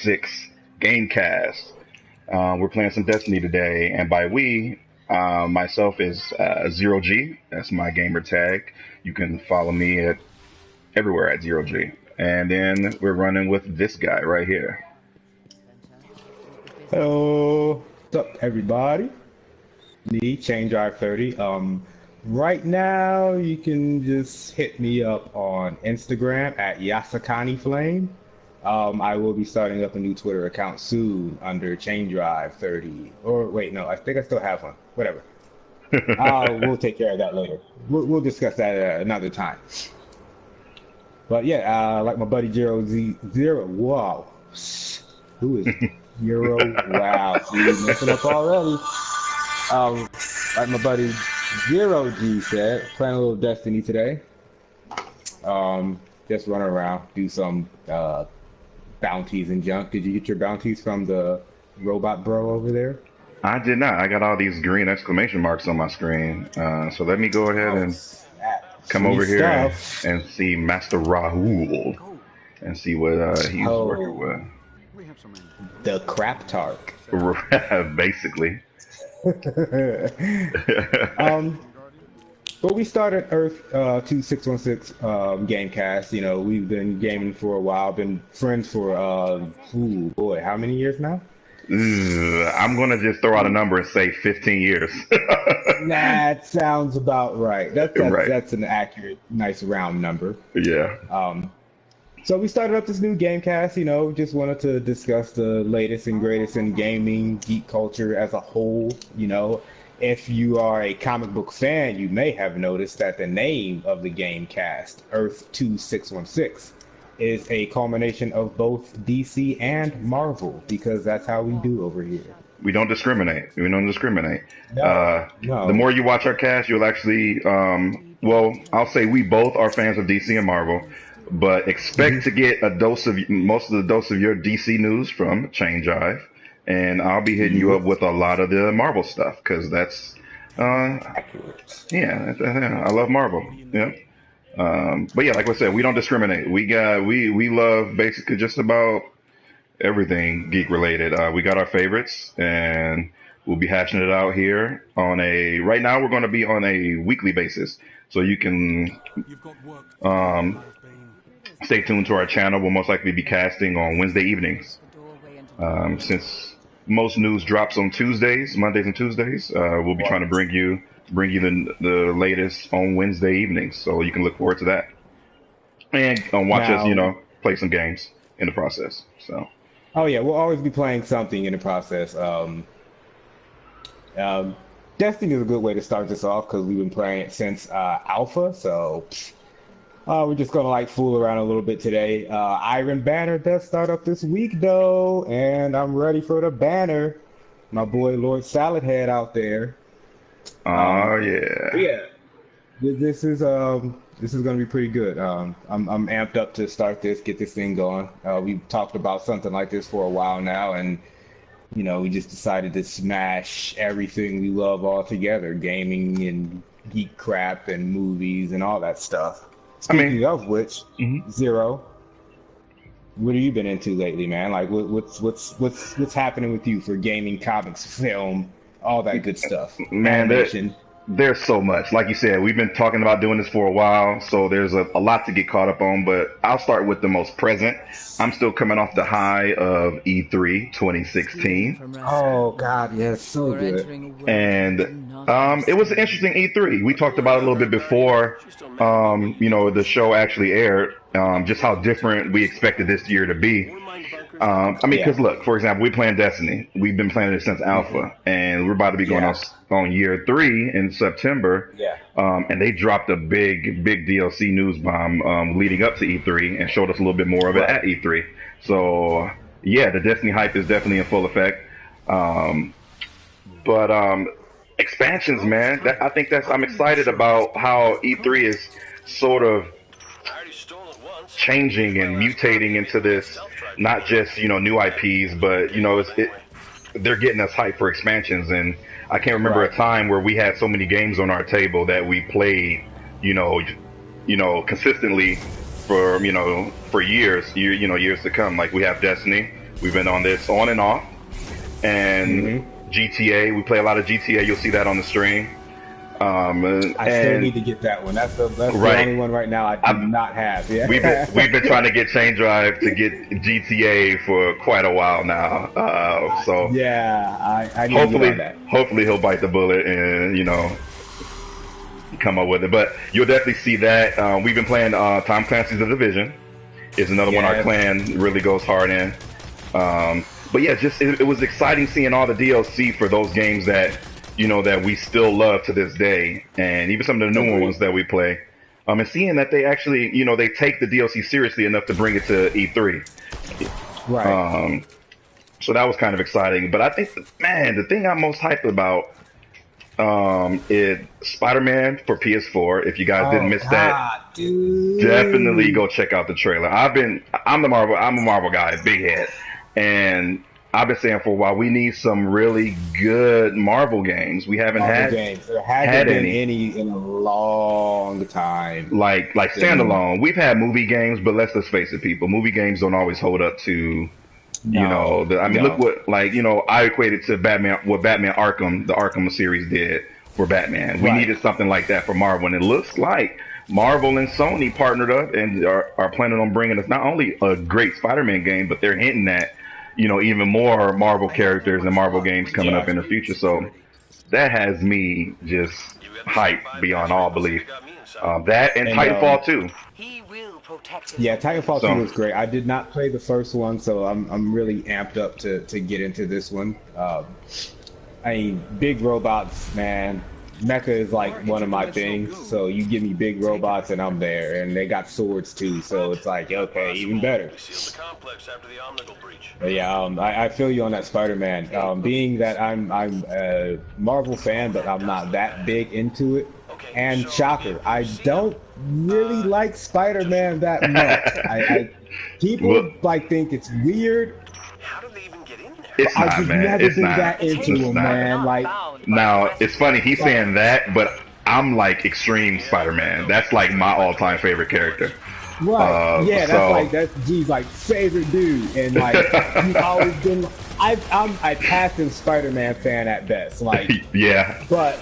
Gamecast. We're playing some Destiny today, and by we, myself is Xero-Gee. That's my gamer tag. You can follow me at everywhere at Xero-Gee. And then we're running with this guy right here. Hello, what's up, everybody? Me, Chaindrive30. Right now you can just hit me up on Instagram at YasakaniFlame. I will be starting up a new Twitter account soon under Chaindrive30. Or wait, no, I think I still have one. Whatever. We'll take care of that later. We'll discuss that at another time. But yeah, like my buddy Zero. Wow, who is Zero? Wow, see, messing up already. Like my buddy Xero-Gee said, playing a little Destiny today. Just run around, do some bounties and junk. Did you get your bounties from the robot bro over there? I did not. I got all these green exclamation marks on my screen. So let me go ahead and come over here and see Master Rahul and see what he's working with. The crap tark. Basically. But we started Earth 2616 Gamecast. You know, we've been gaming for a while, been friends for ooh boy, how many years now? I'm gonna just throw out a number and say 15 years. That sounds about right. That's an accurate, nice round number. Yeah. So we started up this new Gamecast, you know, just wanted to discuss the latest and greatest in gaming, geek culture as a whole, you know. If you are a comic book fan, you may have noticed that the name of the Gamecast, Earth 2616, is a culmination of both DC and Marvel, because that's how we do over here. We don't discriminate. No. The more you watch our cast, you'll actually, well, I'll say we both are fans of DC and Marvel. But expect to get most of the dose of your DC news from Chaindrive, and I'll be hitting you up with a lot of the Marvel stuff because that's accurate. Yeah, I love Marvel. Yeah, but yeah, like I said, we don't discriminate. We love basically just about everything geek related. We got our favorites, and we'll be hashing it out here on a. Right now, we're going to be on a weekly basis, so you can stay tuned to our channel. We'll most likely be casting on Wednesday evenings. Since most news drops on Tuesdays, Mondays and Tuesdays, we'll be trying to bring you the latest on Wednesday evenings. So you can look forward to that. And watch us, you know, play some games in the process. So. Oh yeah, we'll always be playing something in the process. Destiny is a good way to start this off because we've been playing it since Alpha, so we're just gonna like fool around a little bit today. Iron Banner does start up this week though, and I'm ready for the banner. My boy Lord Saladhead out there. Oh yeah. Yeah. This is gonna be pretty good. I'm amped up to start this, get this thing going. We've talked about something like this for a while now, and you know, we just decided to smash everything we love all together, gaming and geek crap and movies and all that stuff. Speaking of which, Zero, what have you been into lately, man? Like, what's happening with you for gaming, comics, film, all that good stuff? Man, there's so much. Like you said, we've been talking about doing this for a while, so there's a lot to get caught up on, but I'll start with the most present. I'm still coming off the high of E3 2016. Oh, God, yes, so good. And it was an interesting E3. We talked about it a little bit before, you know, the show actually aired, just how different we expected this year to be. I mean, because look, for example, we playing Destiny. We've been playing it since Alpha, and we're about to be going on year 3 in September. Yeah. And they dropped a big DLC news bomb leading up to E3 and showed us a little bit more of it at E3. So yeah, the Destiny hype is definitely in full effect. But expansions, man. I'm excited about how E3 is sort of changing and mutating into this, not just, you know, new IPs, but, you know, they're getting us hyped for expansions. And I can't remember a time where we had so many games on our table that we played, you know, consistently for years to come. Like we have Destiny, We've been on this on and off. And GTA, we play a lot of GTA. You'll see that on the stream. I still need to get that one. That's the only one right now I do not have. Yeah. We've been trying to get Chaindrive to get GTA for quite a while now. So yeah, I need to get on that. Hopefully he'll bite the bullet and come up with it. But you'll definitely see that. We've been playing Tom Clancy's The Division. Is another one our clan really goes hard in. But yeah, just it was exciting seeing all the DLC for those games that that we still love to this day, and even some of the newer ones that we play. And seeing that they actually, they take the DLC seriously enough to bring it to E3. Right. So that was kind of exciting. But I think, the thing I'm most hyped about is Spider-Man for PS4. If you guys didn't miss that, dude, definitely go check out the trailer. I'm a Marvel guy, big head, and I've been saying for a while we need some really good Marvel games. We haven't had games. There hasn't been any in a long time. Like standalone. We've had movie games, but let's just face it, people. Movie games don't always hold up to look what I equated to what Batman Arkham, the Arkham series did for Batman. We needed something like that for Marvel, and it looks like Marvel and Sony partnered up and are planning on bringing us not only a great Spider-Man game, but they're hinting at even more Marvel characters and Marvel games coming up in the future. So that has me just hyped beyond all belief. That and Titanfall 2. Yeah, Titanfall 2 was great. I did not play the first one, so I'm really amped up to get into this one. I mean, big robots, man. Mecha is like one of my things, so you give me big robots and I'm there, and they got swords too, so it's like, okay, even better. But yeah, I feel you on that Spider-Man. Being that I'm a Marvel fan, but I'm not that big into it. And shocker, I don't really like Spider-Man that much. People think it's weird. It's not, I've man. never It's been not. that into him, man. Now, it's funny, he's saying that, but I'm like extreme Spider-Man. That's like my all-time favorite character. Right. That's G's favorite dude, and he's always been. I'm a passive Spider-Man fan at best. Yeah. But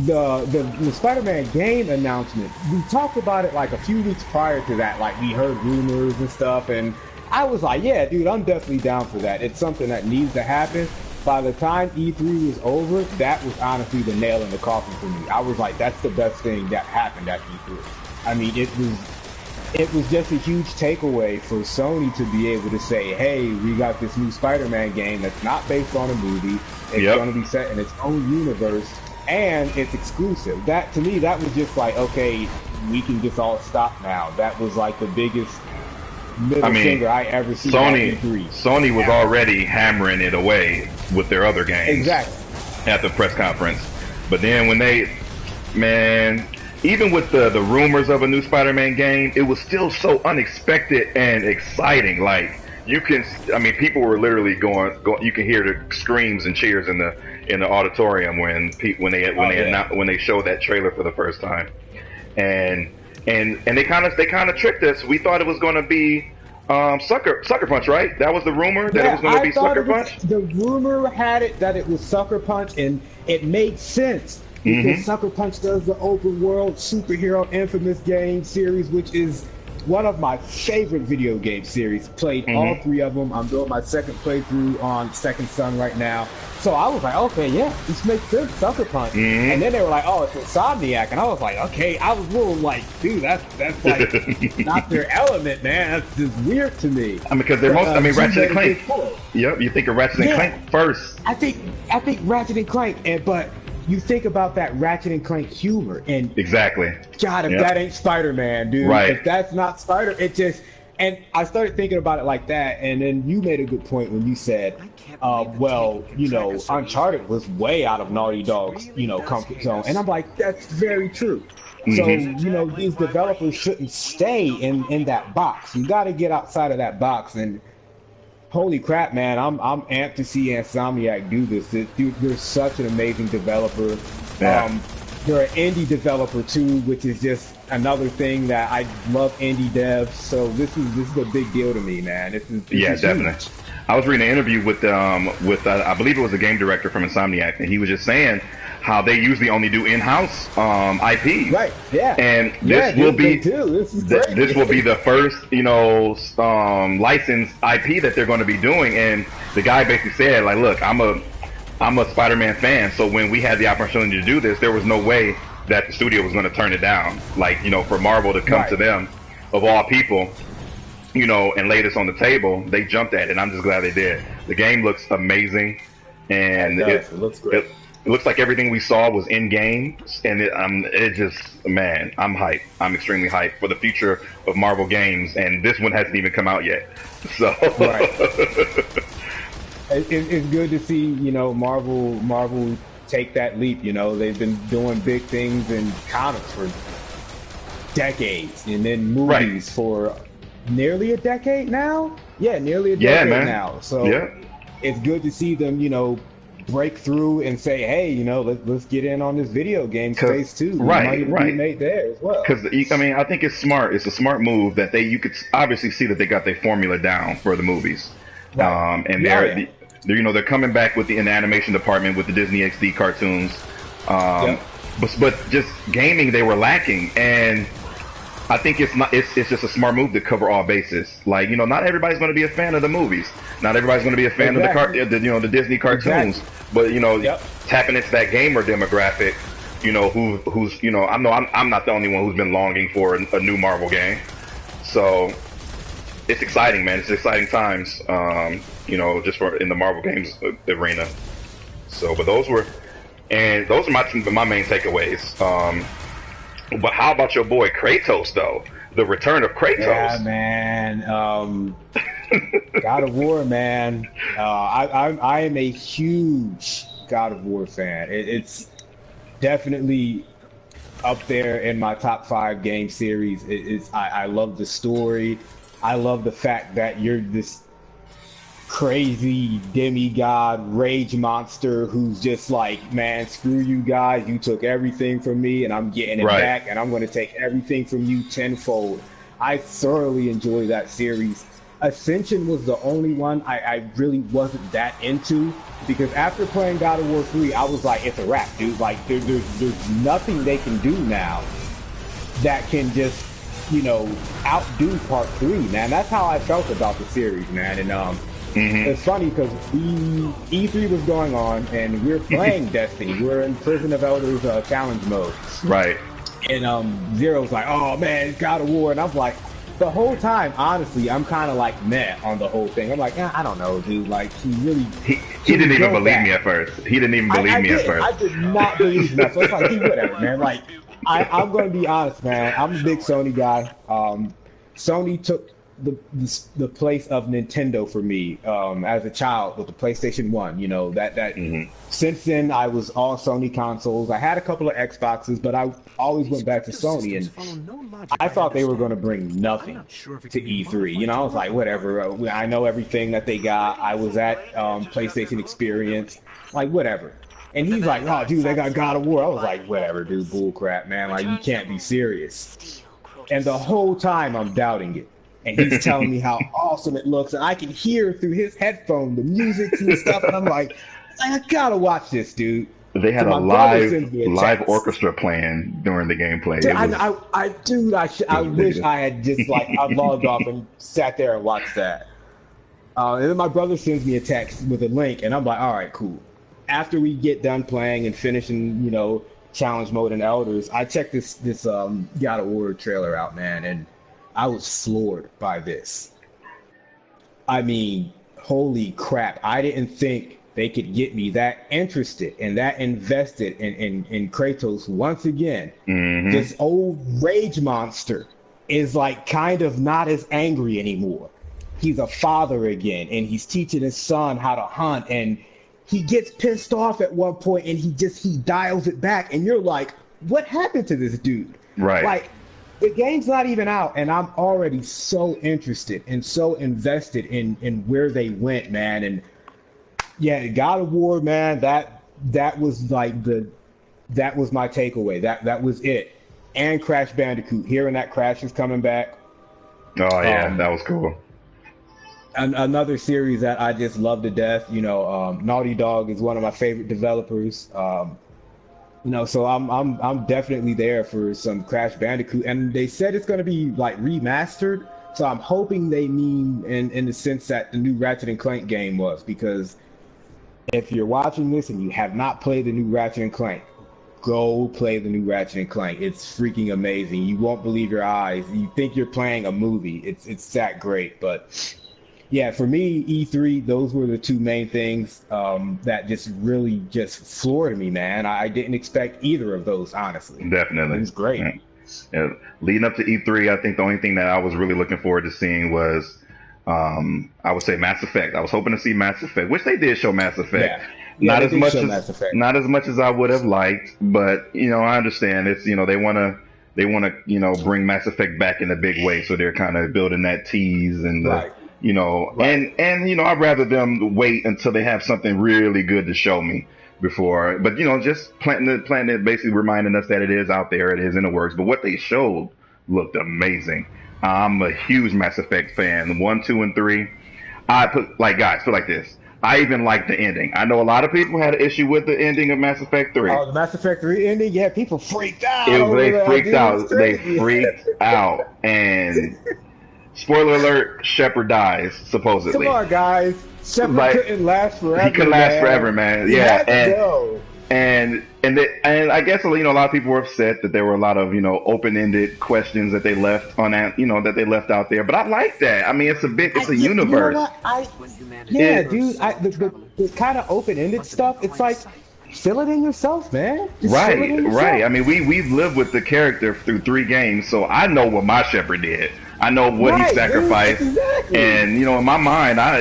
the Spider-Man game announcement, we talked about it a few weeks prior to that. We heard rumors and stuff, and I was like, yeah, dude, I'm definitely down for that. It's something that needs to happen. By the time E3 was over, that was honestly the nail in the coffin for me. I was like, that's the best thing that happened at E3. I mean, it was just a huge takeaway for Sony to be able to say, hey, we got this new Spider-Man game that's not based on a movie. It's going to be set in its own universe, and it's exclusive. That, to me, that was just okay, we can just all stop now. That was the biggest middle finger I ever seen. Sony was already hammering it away with their other games at the press conference. But then when even with the rumors of a new Spider-Man game, it was still so unexpected and exciting. People were literally going. You can hear the screams and cheers in the auditorium when they showed that trailer for the first time, and they kind of tricked us. We thought it was going to be Sucker Punch, right? That was the rumor that it was going to be Sucker Punch. The rumor had it that it was Sucker Punch, and it made sense because Sucker Punch does the open world superhero infamous game series, which is one of my favorite video game series. Played all three of them. I'm doing my second playthrough on Second Son right now. So I was like, okay, yeah, this makes sense, Sucker Punch. And then they were like, oh, it's Insomniac. And I was like, okay, I was a little dude, that's not their element, man. That's just weird to me. Because they're Ratchet and Clank. Yep, you think of Ratchet and Clank first. I think Ratchet and Clank, but you think about that Ratchet and Clank humor, and God, if that ain't Spider-Man, dude, if that's not Spider, it just. And I started thinking about it like that, and then you made a good point when you said, Uncharted was way out of Naughty Dog's, comfort zone, and I'm like, that's very true. So, these developers shouldn't stay in that box. You got to get outside of that box, and holy crap, man, I'm amped to see Insomniac do this. Dude, they're such an amazing developer. Yeah. They're an indie developer too, which is just another thing that I love indie devs. So this is a big deal to me, man. This is definitely. Huge. I was reading an interview with I believe it was a game director from Insomniac, and he was just saying how they usually only do in-house IP. Right. Yeah. And this will be this will be the first, you know, licensed IP that they're going to be doing. And the guy basically said, like, look, I'm a Spider-Man fan, so when we had the opportunity to do this, there was no way that the studio was going to turn it down. Like, you know, for Marvel to come to them, of all people, you know, and lay this on the table, they jumped at it, and I'm just glad they did. The game looks amazing, and it looks great. It looks like everything we saw was in game, and it just, man, I'm hyped. I'm extremely hyped for the future of Marvel games, and this one hasn't even come out yet. So it's good to see, you know, Marvel take that leap. You know, they've been doing big things in comics for decades, and then movies for nearly a decade now. Yeah, nearly a decade now. So it's good to see them, you know, break through and say, hey, you know, let's get in on this video game space too. Money be made there as well. Because I mean, I think it's smart. It's a smart move that you could obviously see that they got their formula down for the movies. And they're you know, they're coming back in the animation department with the Disney XD cartoons. But just gaming, they were lacking, and I think it's just a smart move to cover all bases. Like, you know, not everybody's going to be a fan of the movies. Not everybody's going to be a fan of the Disney cartoons. But, you know, tapping into that gamer demographic, you know, who's you know, I'm not the only one who's been longing for a new Marvel game. So it's exciting, man. It's exciting times. You know, just in the Marvel games arena. So, but those are my main takeaways. But how about your boy Kratos, though? The return of Kratos. Yeah, man. God of War, man. I am a huge God of War fan. It's definitely up there in my top 5 game series. I love the story. I love the fact that you're this crazy demigod rage monster who's just like, man, screw you guys, you took everything from me and I'm getting it back, and I'm going to take everything from you tenfold. I thoroughly enjoy that series. Ascension was the only one I really wasn't that into, because after playing God of War 3, I was like, it's a wrap, dude. Like, there's nothing they can do now that can just, you know, outdo part 3, man. That's how I felt about the series, man. And it's funny because E3 was going on and we're playing Destiny. We're in Prison of Elders challenge mode. Right. And Zero's like, oh man, it's God of War. And I'm like, the whole time, honestly, I'm kind of like meh on the whole thing. I'm like, I don't know, dude. Like, he didn't even believe me at first. He didn't even believe me at first. I did not believe me. So it's like, whatever, man. Like, I'm going to be honest, man. I'm a big Sony guy. Sony took the place of Nintendo for me as a child with the PlayStation 1. You know, since then I was all Sony consoles. I had a couple of Xboxes, but I always went back to Sony, and I thought they were going to bring nothing to E3. You know, I was like, whatever. I know everything that they got. I was at PlayStation Experience, like, whatever. And he's like, oh, dude, they got God of War. I was like, whatever, dude, bull crap, man. Like, you can't be serious. And the whole time I'm doubting it. And he's telling me how awesome it looks, and I can hear through his headphone the music and stuff, and I'm like, I gotta watch this, dude. They had a live orchestra playing during the gameplay. Dude, I wish I had just I logged off and sat there and watched that. And then my brother sends me a text with a link, and I'm like, all right, cool. After we get done playing and finishing, you know, challenge mode and Elders, I checked this God of War trailer out, man, and I was floored by this. I mean, holy crap. I didn't think they could get me that interested and that invested in Kratos once again. This old rage monster is like kind of not as angry anymore. He's a father again, and he's teaching his son how to hunt, and he gets pissed off at one point and he dials it back, and you're like, what happened to this dude? Right. Like, the game's not even out, and I'm already so interested and so invested in where they went, man. And yeah, God of War, man, that was like that was my takeaway. That was it. And Crash Bandicoot, hearing that Crash is coming back. Oh yeah, that was cool. another series that I just love to death. Naughty Dog is one of my favorite developers. So I'm definitely there for some Crash Bandicoot, and they said it's going to be like remastered. So I'm hoping they mean in the sense that the new Ratchet and Clank game was, because if you're watching this and you have not played the new Ratchet and Clank, go play the new Ratchet and Clank. It's freaking amazing. You won't believe your eyes. You think you're playing a movie. It's that great. But yeah, for me, E3, those were the two main things that just really just floored me, man. I didn't expect either of those, honestly. Definitely. It was great. Yeah. Leading up to E3, I think the only thing that I was really looking forward to seeing was, I would say, Mass Effect. I was hoping to see Mass Effect, which they did show Mass Effect. Yeah, not as much as I would have liked, but I understand. It's they want to bring Mass Effect back in a big way, so they're kind of building that tease and the. Right. And I'd rather them wait until they have something really good to show me before. But just planting it, basically reminding us that it is out there, it is in the works. But what they showed looked amazing. I'm a huge Mass Effect fan. 1, 2, and 3. I put guys, put it like this. I even like the ending. I know a lot of people had an issue with the ending of Mass Effect 3. Oh, the Mass Effect 3 ending? Yeah, people freaked out. They freaked out. And spoiler alert, Shepard dies, supposedly. Come on, guys. Shepard couldn't last forever. He couldn't last forever, man. Yeah. And I guess a lot of people were upset that there were a lot of open-ended questions that they left on that they left out there. But I like that. I mean, it's a universe. The kind of open-ended stuff. It's like, fill it in yourself, man. Right. I mean, we've lived with the character through 3 games, so I know what my Shepard did. I know what he sacrificed, exactly. And in my mind, I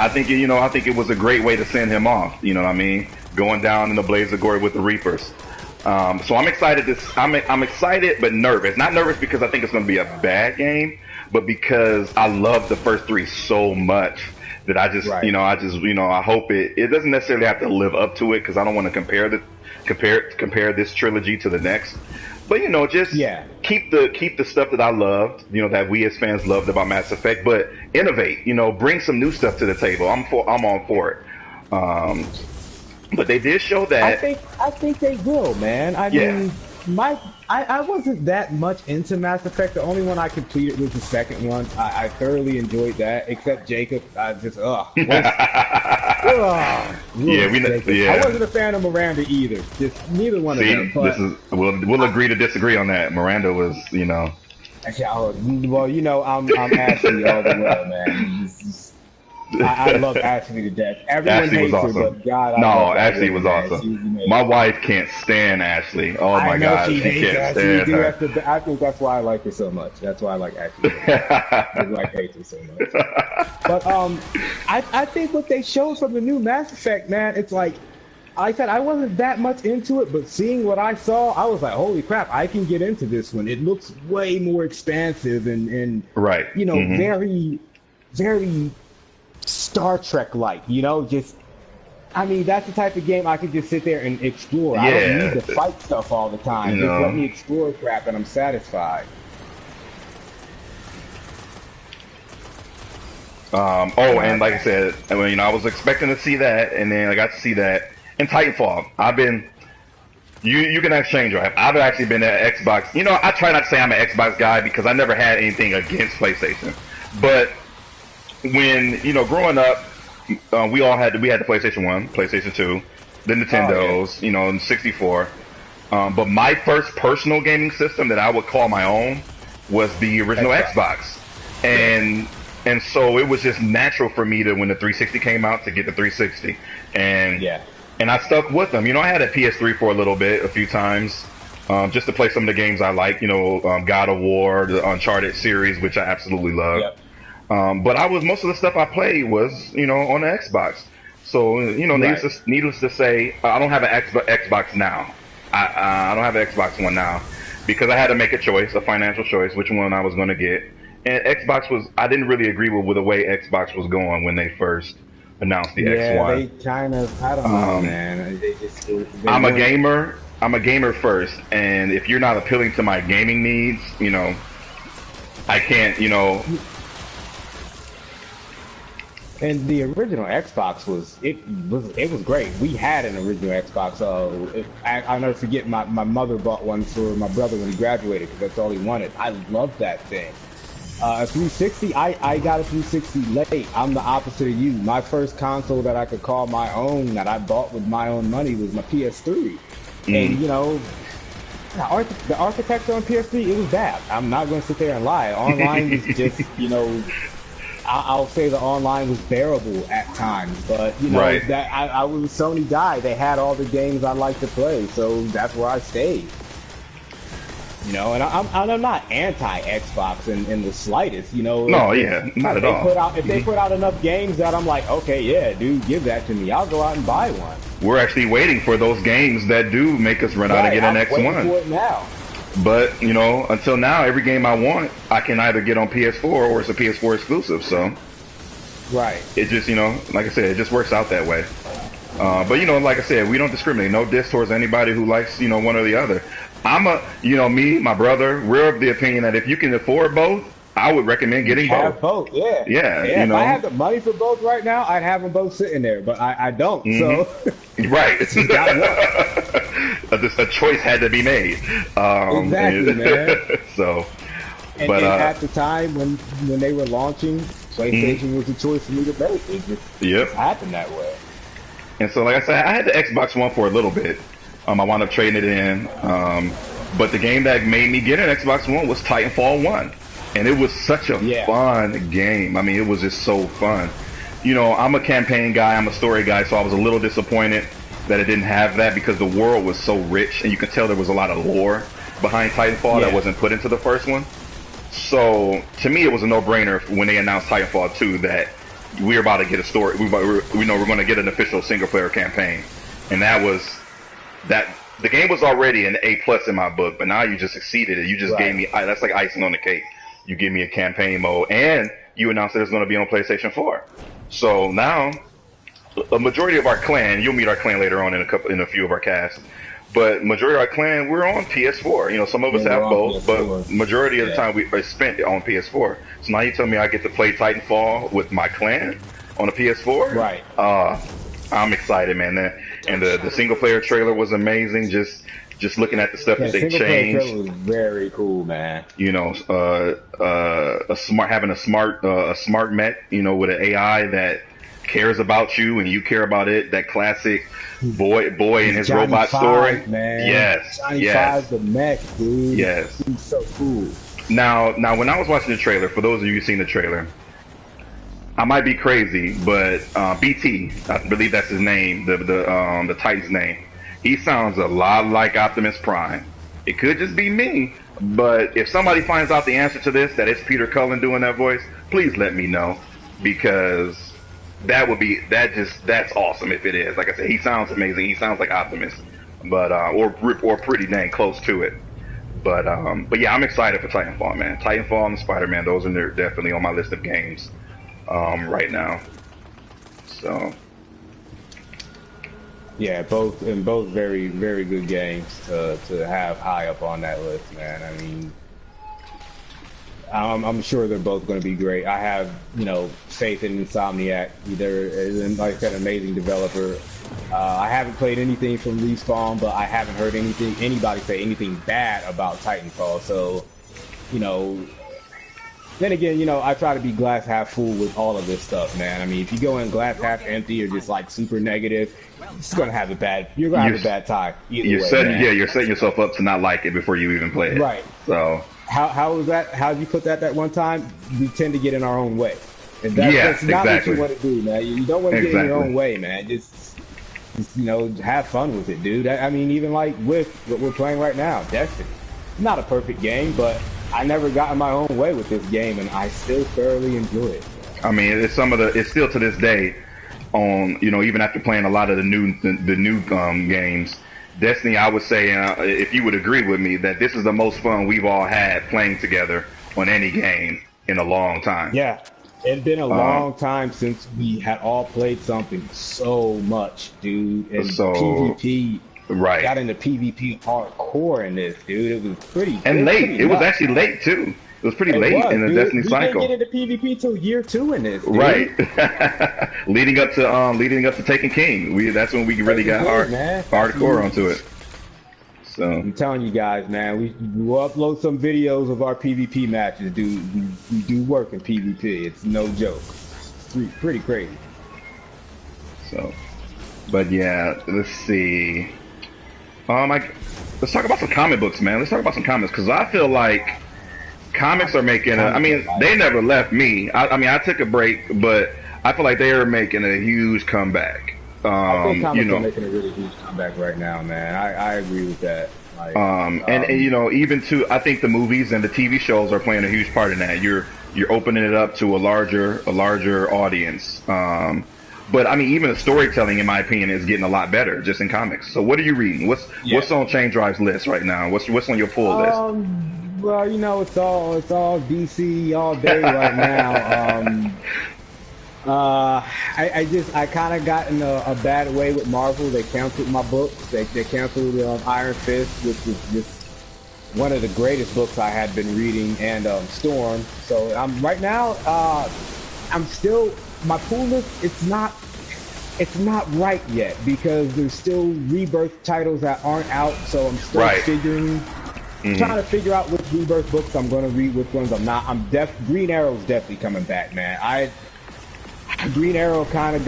think it was a great way to send him off. You know what I mean? Going down in the blaze of glory with the Reapers. So I'm excited. I'm excited, but nervous. Not nervous because I think it's going to be a bad game, but because I love the first 3 so much that I just, I hope it doesn't necessarily have to live up to it, because I don't want to compare this trilogy to the next. But keep the stuff that I loved, that we as fans loved about Mass Effect, but innovate, bring some new stuff to the table. I'm on for it. But they did show that. I think they will, man. I mean, I wasn't that much into Mass Effect. The only one I completed was the second one. I thoroughly enjoyed that, except Jacob. I just I wasn't a fan of Miranda either. Just neither one of them. But we'll agree to disagree on that. Miranda was, Well, I'm Ashley all the way, man. I love Ashley to death. Everyone Ashley hates was awesome. her, but God, Ashley was awesome. My wife can't stand Ashley. Oh my God, she can't stand her. I think that's why I like her so much. That's why I like Ashley. I like her so much. But I think what they showed from the new Mass Effect, man, it's like, I said I wasn't that much into it, but seeing what I saw, I was like, holy crap, I can get into this one. It looks way more expansive and very, very Star Trek-like, I mean, that's the type of game I could just sit there and explore. I don't need to fight stuff all the time. Just let me explore crap and I'm satisfied. And like I said, I was expecting to see that, and then I got to see that in Titanfall. You can ask Chaindrive. I've actually been at Xbox. I try not to say I'm an Xbox guy because I never had anything against PlayStation, but when growing up, we had the PlayStation 1, PlayStation 2, the Nintendos, and 64. But my first personal gaming system that I would call my own was the original Xbox. And so it was just natural for me to, when the 360 came out, to get the 360. And I stuck with them. I had a PS3 for a few times, just to play some of the games I like, God of War, the Uncharted series, which I absolutely love. Yep. But most of the stuff I played was, on the Xbox. So, needless to say, I don't have an Xbox now. I don't have an Xbox One now because I had to make a financial choice, which one I was going to get. And I didn't really agree with the way Xbox was going when they first announced the X1. Yeah, they kind of, I don't know, man. I'm a gamer first, and if you're not appealing to my gaming needs, I can't, And the original Xbox was great. We had an original Xbox. I'll never forget my mother bought one for my brother when he graduated because that's all he wanted. I loved that thing. A 360, I got a 360 late. I'm the opposite of you. My first console that I could call my own, that I bought with my own money, was my PS3. And you know, the architecture on PS3, it was bad. I'm not going to sit there and lie. Online was just, you know, I'll say the online was bearable at times, but you know, that I was a Sony guy. They had all the games I like to play, so that's where I stayed. You know, and I'm not anti-Xbox in the slightest. You know, not at all. If they put out enough games that I'm like, okay, yeah, dude, give that to me. I'll go out and buy one. We're actually waiting for those games that do make us run out and get an X1. I'm waiting for it now. But, you know, until now, every game I want, I can either get on PS4 or it's a PS4 exclusive, so. Right. It just, you know, like I said, it just works out that way. But, you know, like I said, we don't discriminate. No diss towards anybody who likes, you know, one or the other. You know, me, my brother, we're of the opinion that if you can afford both, I would recommend getting both. Have both, yeah. Yeah, you know. If I had the money for both right now, I'd have them both sitting there, but I don't, so. Right. You got one. A choice had to be made. Exactly, man. So, and at the time when they were launching, PlayStation was the choice for me to make. It just happened that way. And so, like I said, I had the Xbox One for a little bit. I wound up trading it in. But the game that made me get an Xbox One was Titanfall 1. And it was such a fun game. I mean, it was just so fun. You know, I'm a campaign guy, I'm a story guy, so I was a little disappointed that it didn't have that because the world was so rich, and you could tell there was a lot of lore behind Titanfall that wasn't put into the first one. So, to me, it was a no-brainer when they announced Titanfall 2 that we're about to get a story. We know we're going to get an official single-player campaign. And that was... The game was already an A+ in my book, but now you just exceeded it. You just gave me... That's like icing on the cake. You give me a campaign mode, and you announced that it's going to be on PlayStation 4. So now, a majority of our clan, you'll meet our clan later on in a few of our casts, but majority of our clan, we're on PS4. You know, some of us have both, but majority of the time we are spent on PS4. So now you tell me I get to play Titanfall with my clan on a PS4? Right. I'm excited, man. And the single player trailer was amazing. Just looking at the stuff that they changed. Was very cool, man. You know, having a smart mech, you know, with an AI that cares about you and you care about it. That classic boy and his Johnny robot Five, story. Man. Yes, Johnny Five, the mech, dude. Yes, he's so cool. Now, when I was watching the trailer, for those of you who've seen the trailer, I might be crazy, but BT, I believe that's his name, the Titan's name. He sounds a lot like Optimus Prime. It could just be me, but if somebody finds out the answer to this, that it's Peter Cullen doing that voice, please let me know, because that's awesome if it is. Like I said, he sounds amazing. He sounds like Optimus, but or pretty dang close to it. But yeah, I'm excited for Titanfall, man. Titanfall and Spider-Man, those are definitely on my list of games right now. So. Yeah, both very, very good games to have high up on that list, man. I mean, I'm sure they're both going to be great. I have, you know, faith in Insomniac. Like I said, amazing developer. I haven't played anything from Respawn, but I haven't heard anybody say anything bad about Titanfall. So, you know. Then again, you know, I try to be glass half full with all of this stuff, man. I mean, if you go in glass half empty or just like super negative, you're gonna have a bad time. You're setting yourself up to not like it before you even play it. Right. So how was that? How did you put that one time? We tend to get in our own way. And that's not what you want to do, man. You don't want to get in your own way, man. Just you know, have fun with it, dude. I mean, even like with what we're playing right now, Destiny. Not a perfect game, but I never got in my own way with this game, and I still thoroughly enjoy it. I mean, it's still to this day, on, you know, even after playing a lot of the new games, Destiny, I would say, if you would agree with me, that this is the most fun we've all had playing together on any game in a long time. Yeah, it's been a long time since we had all played something so much, dude. And PvP. Right. Got into PvP hardcore in this, dude. It was pretty. And late. It was actually late too. It was pretty It late was, in the dude. Destiny We cycle. didn't get into PvP till year 2 in this, dude. Right. leading up to Taken King. That's when we really got hardcore onto it. So I'm telling you guys, man, we'll upload some videos of our PvP matches, dude. We do work in PvP. It's no joke. It's pretty crazy. So, but yeah, let's see. Let's talk about some comic books, man. Let's talk about some comics, because I feel like comics are making they never left me. I took a break, but I feel like they are making a huge comeback. I think comics are making a really huge comeback right now, man. I agree with that. Like, and even to, I think the movies and the TV shows are playing a huge part in that. You're opening it up to a larger audience. But I mean, even the storytelling, in my opinion, is getting a lot better just in comics. So what are you reading? What's on Chaindrive's list right now? What's on your pull list? Well, it's all DC all day right now. I kind of got in a bad way with Marvel. They canceled my books. They canceled Iron Fist, which was just one of the greatest books I had been reading, and Storm. So right now, I'm still, my pull list, it's not right yet, because there's still Rebirth titles that aren't out. So I'm still trying to figure out which Rebirth books I'm going to read, which ones I'm not. Green Arrow's definitely coming back, man. Green Arrow kind of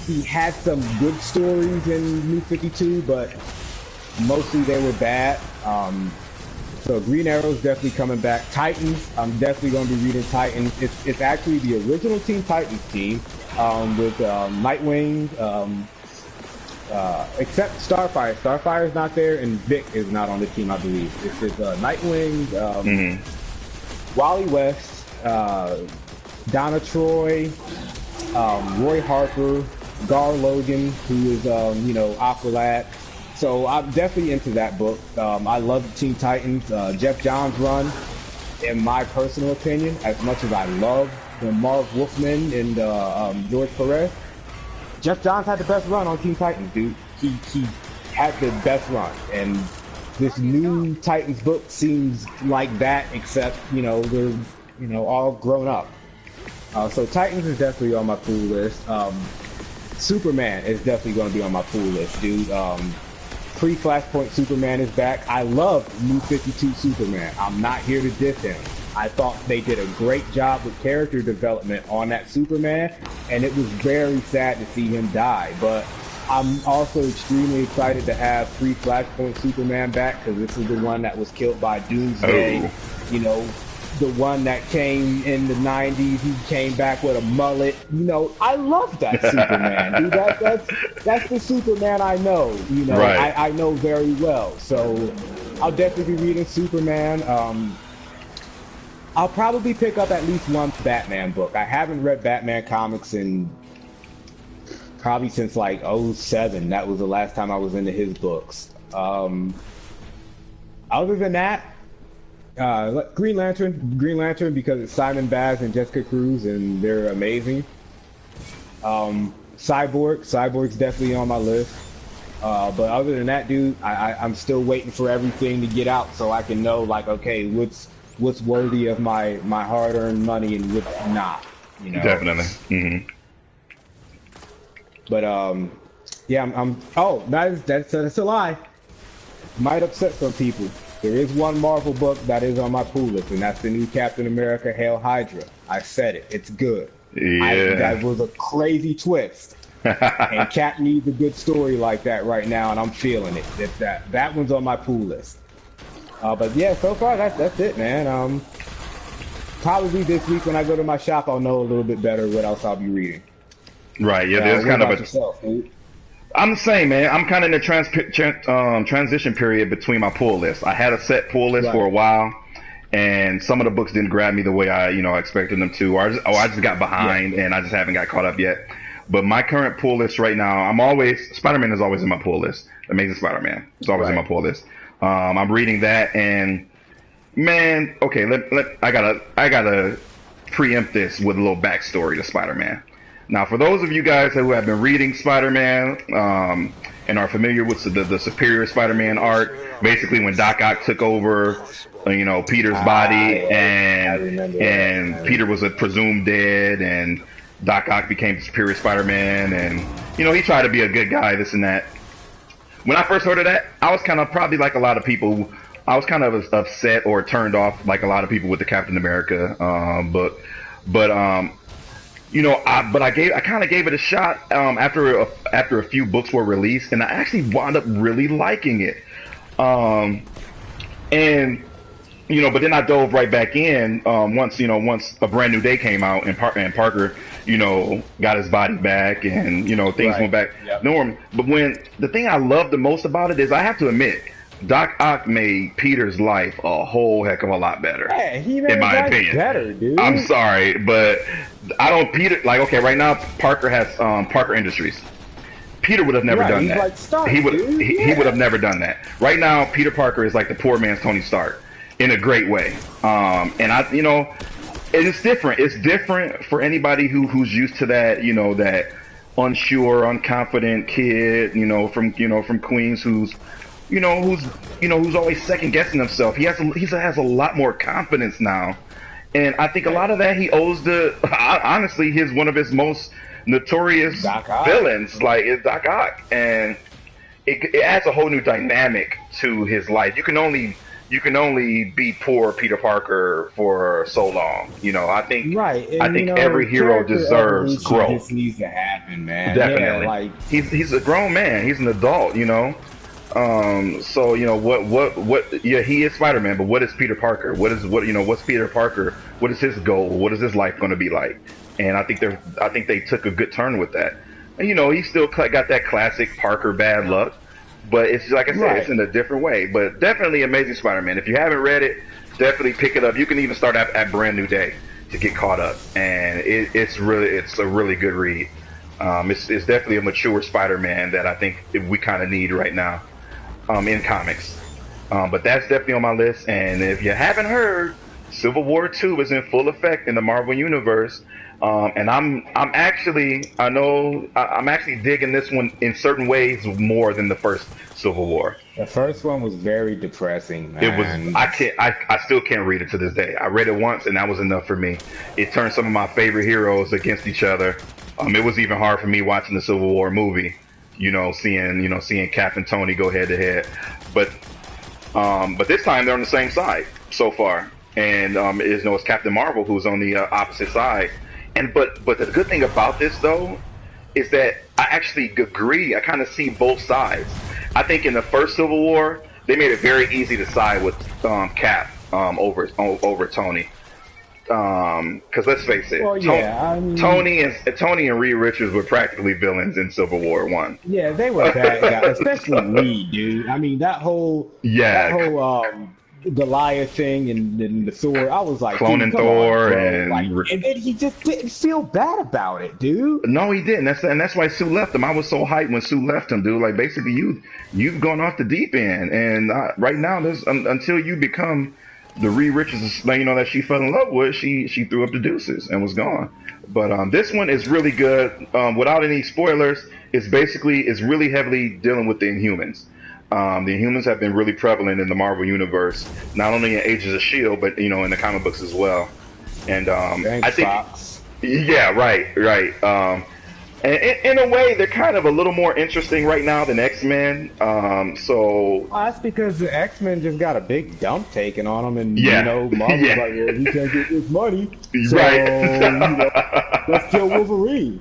he had some good stories in New 52, but mostly they were bad. So Green Arrow's definitely coming back. Titans, I'm definitely going to be reading Titans. It's actually the original Teen Titans team, with Nightwing, except Starfire. Starfire's not there, and Vic is not on the team, I believe. It's Nightwing, Wally West, Donna Troy, Roy Harper, Gar Logan, who is, Aqualad. So I'm definitely into that book. I love Teen Titans. Jeff Johns' run, in my personal opinion, as much as I love the Marv Wolfman and George Perez, Jeff Johns had the best run on Teen Titans, dude. He had the best run. And this new Titans book seems like that, except, they're, all grown up. So Titans is definitely on my pool list. Superman is definitely going to be on my pool list, dude. Pre-Flashpoint Superman is back. I love New 52 Superman. I'm not here to diss him. I thought they did a great job with character development on that Superman, and it was very sad to see him die. But I'm also extremely excited to have Pre-Flashpoint Superman back, because this is the one that was killed by Doomsday. The one that came in the 90s, he came back with a mullet. I love that Superman, dude. That's the Superman I know. Right. I know very well. So I'll definitely be reading Superman. I'll probably pick up at least one Batman book. I haven't read Batman comics in probably since like 2007. That was the last time I was into his books. Other than that, Green Lantern, because it's Simon Baz and Jessica Cruz, and they're amazing. Cyborg's definitely on my list. But other than that, dude, I'm still waiting for everything to get out so I can know, like, okay, what's worthy of my hard-earned money and what's not. Definitely. Mm-hmm. But yeah, that's a lie. Might upset some people. There is one Marvel book that is on my pool list, and that's the new Captain America Hail Hydra. I said it. It's good. Yeah. That was a crazy twist. And Cap needs a good story like that right now, and I'm feeling it. That one's on my pool list. But yeah, so far that's it, man. Probably this week when I go to my shop, I'll know a little bit better what else I'll be reading. Right. Yeah. There's kind of a. Yourself, dude? I'm the same, man. I'm kind of in the transition period between my pull list. I had a set pull list for a while, and some of the books didn't grab me the way I expected them to, or I just got behind, and I just haven't got caught up yet. But my current pull list right now, Spider-Man is always in my pull list. Amazing Spider-Man is always in my pull list. I'm reading that, and man, okay, I gotta preempt this with a little backstory to Spider-Man. Now, for those of you guys who have been reading Spider-Man, and are familiar with the Superior Spider-Man arc, basically when Doc Ock took over, Peter's body, and Peter was presumed dead, and Doc Ock became Superior Spider-Man, and he tried to be a good guy, this and that. When I first heard of that, I was kind of probably like a lot of people. I was kind of upset or turned off, like a lot of people, with the Captain America book. But I kind of gave it a shot after a few books were released, and I actually wound up really liking it. But then I dove right back in once A Brand New Day came out, and Parker, got his body back, and things went back normal. But the thing I love the most about it is, I have to admit, Doc Ock made Peter's life a whole heck of a lot better. Yeah, he made in my opinion. Better, dude. I'm sorry, but I don't. Peter, okay, right now Parker has Parker Industries. Peter would have never done that. Like Stark, he would have never done that. Right now, Peter Parker is like the poor man's Tony Stark, in a great way. And it's different. It's different for anybody who's used to that, that unsure, unconfident kid, from Queens, who's always second guessing himself. He has a lot more confidence now, and I think a lot of that he owes to, honestly, one of his most notorious villains, like, is Doc Ock, and it adds a whole new dynamic to his life. You can only be poor Peter Parker for so long. I think every hero deserves growth. This needs to happen, man. Definitely. Yeah, he's a grown man. He's an adult. So he is Spider-Man, but what is Peter Parker? What's Peter Parker? What is his goal? What is his life going to be like? And I think they took a good turn with that. And he still got that classic Parker bad luck, but it's like I said, it's in a different way. But definitely Amazing Spider-Man. If you haven't read it, definitely pick it up. You can even start at Brand New Day to get caught up, and it's a really good read. It's definitely a mature Spider-Man that I think we kind of need right now in comics. But that's definitely on my list. And if you haven't heard, Civil War 2 is in full effect in the Marvel Universe. And I'm actually digging this one in certain ways more than the first Civil War. The first one was very depressing, man. It was. I still can't read it to this day. I read it once, and that was enough for me. It turned some of my favorite heroes against each other. It was even hard for me watching the Civil War movie. Seeing Cap and Tony go head to head. But this time they're on the same side so far, and it's Captain Marvel who's on the opposite side. But the good thing about this, though, is that I actually agree. I kind of see both sides. I think in the first Civil War, they made it very easy to side with Cap over Tony. Because let's face it, Tony and Reed Richards were practically villains in Civil War 1. Yeah, they were bad guys, especially Reed, dude. I mean, that whole Goliath thing and the Thor, I was like, cloning Thor, and then he just didn't feel bad about it, dude. No, he didn't. That's why Sue left him. I was so hyped when Sue left him, dude. Like, basically, you've gone off the deep end, and right now, there's until you become the Reed Richards, that she fell in love with, she threw up the deuces and was gone. But this one is really good. Without any spoilers, it's really heavily dealing with the Inhumans. The Inhumans have been really prevalent in the Marvel Universe, not only in Agents of S.H.I.E.L.D., but in the comic books as well. And I think, Fox. Yeah, right. And in a way, they're kind of a little more interesting right now than X-Men. Well, that's because the X-Men just got a big dump taken on them, and Marvel's like, well, we can't get this money, so let's kill Wolverine.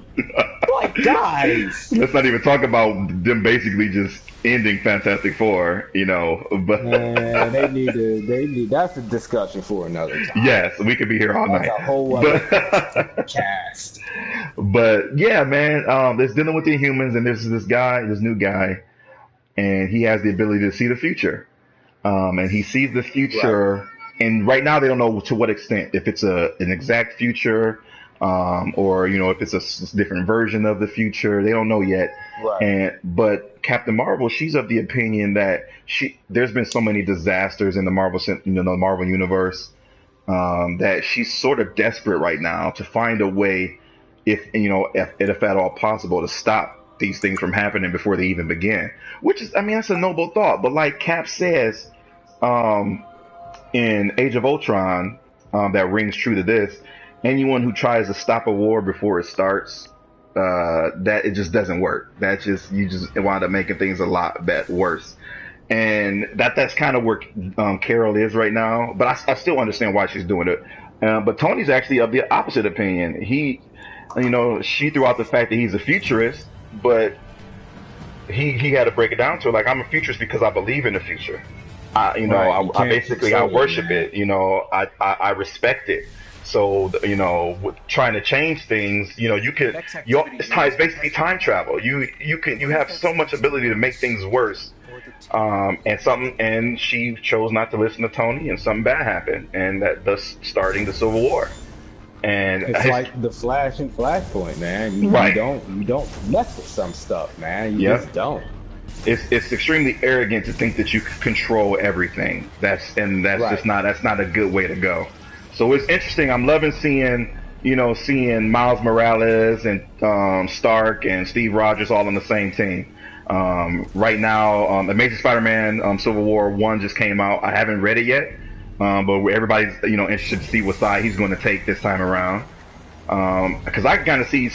Like, guys, let's not even talk about them basically just ending Fantastic Four, but they need that's a discussion for another time. Yes, we could be here all night. A whole other cast. But yeah, man, it's dealing with the humans, and there's this new guy, and he has the ability to see the future. And he sees the future, and right now they don't know to what extent, if it's an exact future, or if it's a different version of the future. They don't know yet. Right. But Captain Marvel, she's of the opinion that there's been so many disasters in the Marvel universe, that she's sort of desperate right now to find a way, if at all possible, to stop these things from happening before they even begin. Which is, I mean, that's a noble thought. But like Cap says, in Age of Ultron, that rings true to this. Anyone who tries to stop a war before it starts, that it just doesn't work. You just wind up making things a lot worse. And that's kind of where Carol is right now. But I still understand why she's doing it. But Tony's actually of the opposite opinion. She threw out the fact that he's a futurist, but he had to break it down to her, like, I'm a futurist because I believe in the future. I worship it. I respect it. So, with trying to change things, it's basically time travel. You have so much ability to make things worse. And she chose not to listen to Tony, and something bad happened, and thus starting the Civil War. And it's like the Flash and Flashpoint, man. You don't mess with some stuff, man. You just don't. It's extremely arrogant to think that you can control everything. That's not a good way to go. So it's interesting. I'm loving seeing Miles Morales and Stark and Steve Rogers all on the same team. Right now, Amazing Spider-Man Civil War 1 just came out. I haven't read it yet, but everybody's interested to see what side he's going to take this time around. Because I can kind of see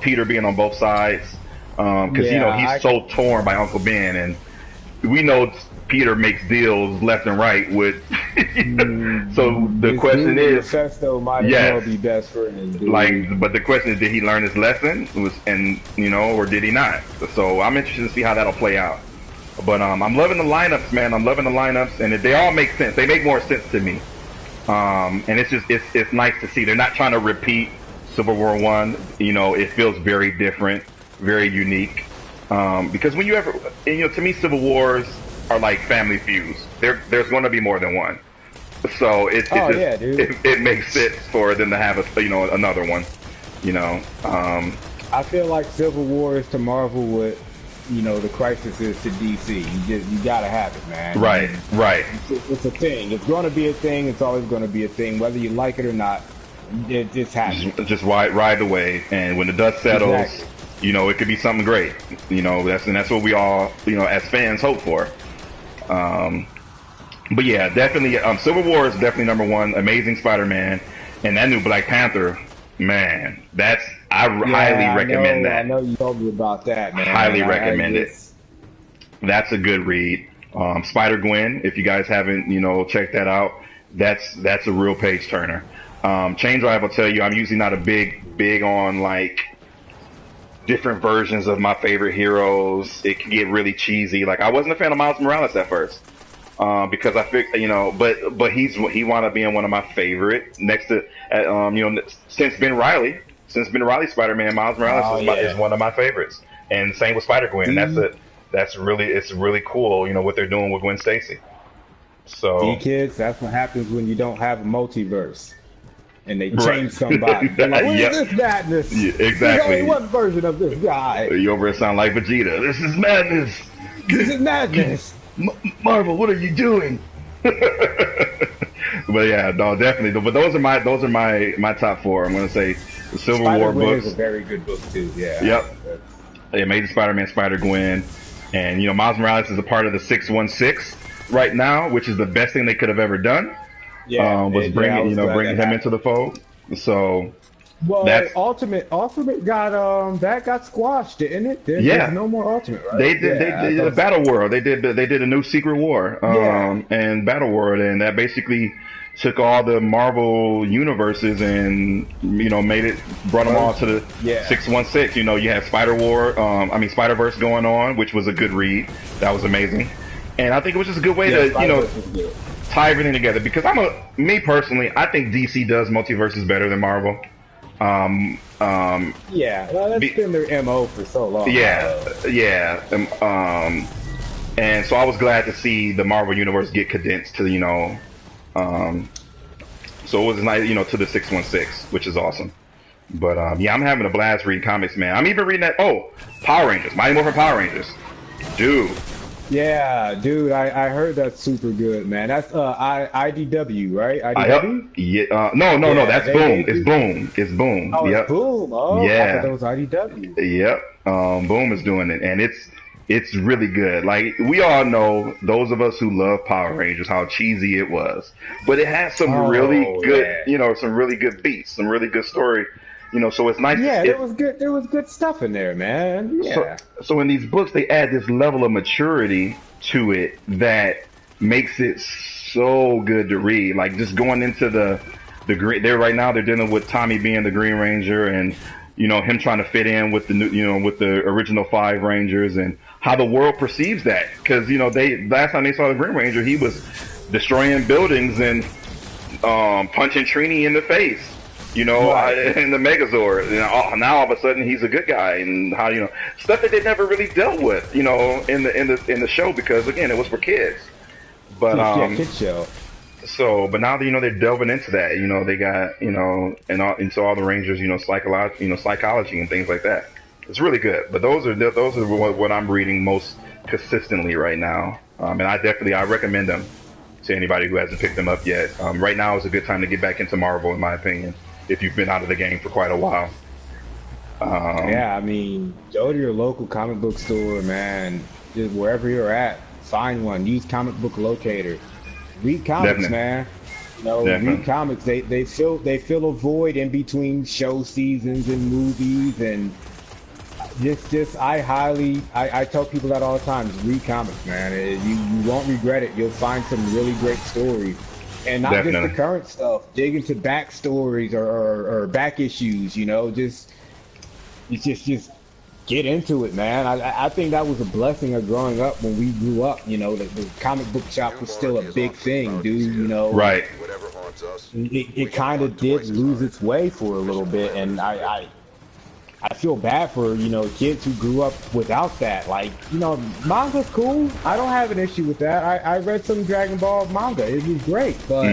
Peter being on both sides. Because he's so torn by Uncle Ben, and we know Peter makes deals left and right with. So the question is, Mephisto might as well be best friends. But the question is, did he learn his lesson? Or did he not? So I'm interested to see how that'll play out. But I'm loving the lineups, man. I'm loving the lineups, and they all make sense. They make more sense to me. And it's nice to see they're not trying to repeat Civil War 1. It feels very different, very unique. Because when to me, Civil Wars are like family feuds. There's going to be more than one. So it makes sense for them to have another one. I feel like Civil War is to Marvel what the Crisis is to DC. You gotta have it, man. Right. It's a thing. It's going to be a thing. It's always going to be a thing, whether you like it or not. It's happening. Just ride the wave, and when the dust settles. Exactly. It could be something great. That's what we all, as fans hope for. But yeah, definitely, Civil War is definitely number one. Amazing Spider-Man, and that new Black Panther, man, I highly recommend that. I know you told me about that, man. Highly recommend it. That's a good read. Spider-Gwen, if you guys haven't, checked that out, that's a real page turner. Chaindrive will tell you I'm usually not a big on like different versions of my favorite heroes. It can get really cheesy. Like, I wasn't a fan of Miles Morales at first, because I figured, but he wound up being one of my favorite next to, since Ben Reilly Spider-Man, Miles Morales is one of my favorites. And same with Spider-Gwen. It's really cool, what they're doing with Gwen Stacy. So, kids, that's what happens when you don't have a multiverse. And they change somebody. Like, what is this madness? Yeah, exactly. There's only one version of this guy. You over here sound like Vegeta. This is madness. This is madness. Marvel, what are you doing? But yeah, no, definitely. But those are my top four. I'm gonna say the Civil War books. Is a very good book too. Yeah. Yep. Amazing Spider-Man, Spider-Gwen, and Miles Morales is a part of the 616 right now, which is the best thing they could have ever done. Yeah, bringing him into the fold. So, Ultimate got squashed, didn't it? There's no more Ultimate, right? They did a Battle World. They did a new Secret War, and Battle World, and that basically took all the Marvel universes and brought them all to the 616. You had Spider-Verse going on, which was a good read. That was amazing, and I think it was just a good way to tie everything together, because me personally, I think DC does multiverses better than Marvel. Well, that's been their MO for so long. And so I was glad to see the Marvel universe get condensed to so it was nice, to the 616, which is awesome. But I'm having a blast reading comics, man. I'm even reading that. Power Rangers, Mighty Morphin Power Rangers, dude. Yeah, dude, I heard that's super good, man. That's IDW, right? Yep. IDW? Yeah. No. Yeah, That's they Boom. It's do. Boom. It's Boom. Oh, it's Yep. Boom. Oh, I thought that Yeah. was IDW. Yep. Boom is doing it, and it's really good. Like we all know, those of us who love Power Rangers, how cheesy it was, but it has some really Oh, good, yeah. some really good beats, some really good story. So it's nice. Yeah, there was good stuff in there, man. So, Yeah. so in these books, they add this level of maturity to it that makes it so good to read. Like just going into the green. They're right now they're dealing with Tommy being the Green Ranger and him trying to fit in with the new with the original five Rangers and how the world perceives that because they last time they saw the Green Ranger he was destroying buildings and punching Trini in the face. Right. In the Megazord. Now all of a sudden he's a good guy, and how stuff that they never really dealt with, in the show because again it was for kids. But Yeah, kid show. but now that they're delving into that, they got into all the Rangers, psychology and things like that. It's really good. But those are what I'm reading most consistently right now, and I recommend them to anybody who hasn't picked them up yet. Right now is a good time to get back into Marvel, in my opinion, if you've been out of the game for quite a while. Yeah, I mean, go to your local comic book store, man. Just wherever you're at, find one. Use Comic Book Locator. Read comics, Definitely. man. Definitely. Read comics. They fill a void in between show seasons and movies, and I tell people that all the time. Just read comics, man. You won't regret it. You'll find some really great stories. And not just Definitely. the current stuff. Dig into backstories or back issues, just get into it, man. I think that was a blessing of growing up when we grew up. The comic book shop was still a big thing, dude. Right. It kind of did lose its way for a little bit, and I feel bad for kids who grew up without that. Like manga's cool. I don't have an issue with that. I read some Dragon Ball manga. It was great, but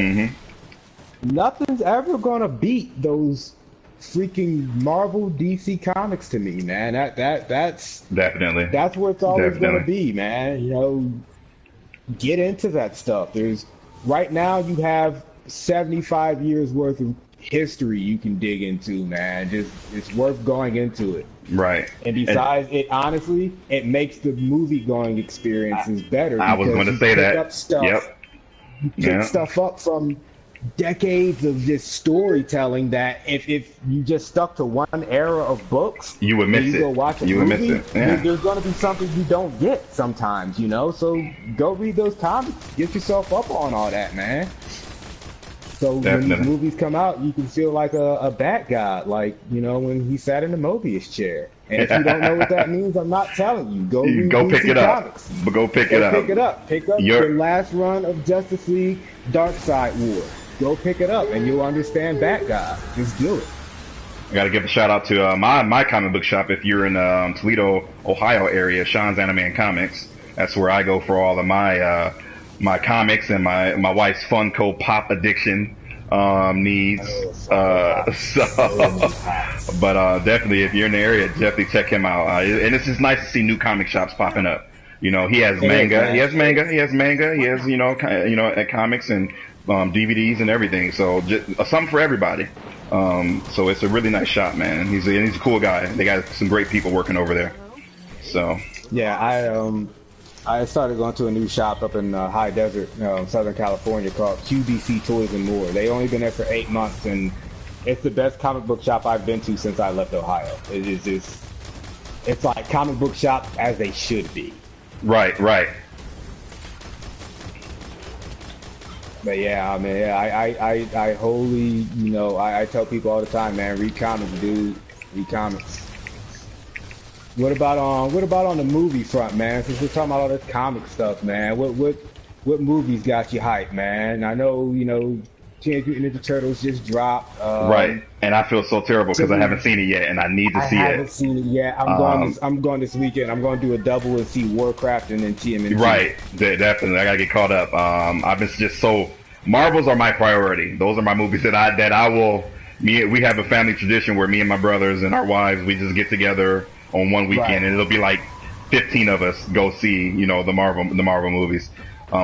nothing's ever gonna beat those freaking Marvel DC comics to me, man. That's Definitely. that's what it's always Definitely. gonna be, man. Get into that stuff. Right now you have 75 years worth of history you can dig into, man. It's worth going into it. Right. And besides, it makes the movie going experiences better. I was going to say that. Up stuff, Yep. You pick stuff up from decades of just storytelling that if you just stuck to one era of books, You would miss and you it. go watch a You would miss movie, it. Yeah. there's going to be something you don't get sometimes, So go read those comics. Get yourself up on all that, man. So when Definitely. these movies come out, you can feel like a bad guy, like, when he sat in the Mobius chair. And if you don't know what that means, I'm not telling you. Go read Go pick DC it up. Comics. But go pick it up. Pick it up. Pick up the last run of Justice League Dark Side War. Go pick it up, and you'll understand Bat Guy. Just do it. I got to give a shout out to my comic book shop. If you're in Toledo, Ohio area, Sean's Anime and Comics. That's where I go for all of my my comics and my wife's Funko Pop addiction needs. But definitely, if you're in the area, definitely check him out. And it's just nice to see new comic shops popping up. He has manga. He has manga. He has manga. He has comics and DVDs and everything. So just something for everybody. So it's a really nice shop, man. He's a cool guy. They got some great people working over there. So yeah, I started going to a new shop up in High Desert, Southern California, called QBC Toys and More. They only been there for 8 months, and it's the best comic book shop I've been to since I left Ohio. It's like comic book shop as they should be. Right. But yeah, man, I wholly, I tell people all the time, man, read comics, dude. Read comics. What about on the movie front, man? Since we're talking about all this comic stuff, man, what movies got you hyped, man? I know, Teenage Mutant Ninja Turtles just dropped. Right, and I feel so terrible because I haven't seen it yet, and I need to see it. I haven't seen it yet. I'm going this weekend. I'm going to do a double and see Warcraft and then TMNT. Right, definitely. I gotta get caught up. I've been just so Marvels are my priority. Those are my movies that I will. We have a family tradition where me and my brothers and our wives we just get together on one weekend, and it'll be like 15 of us go see, you know, the Marvel movies.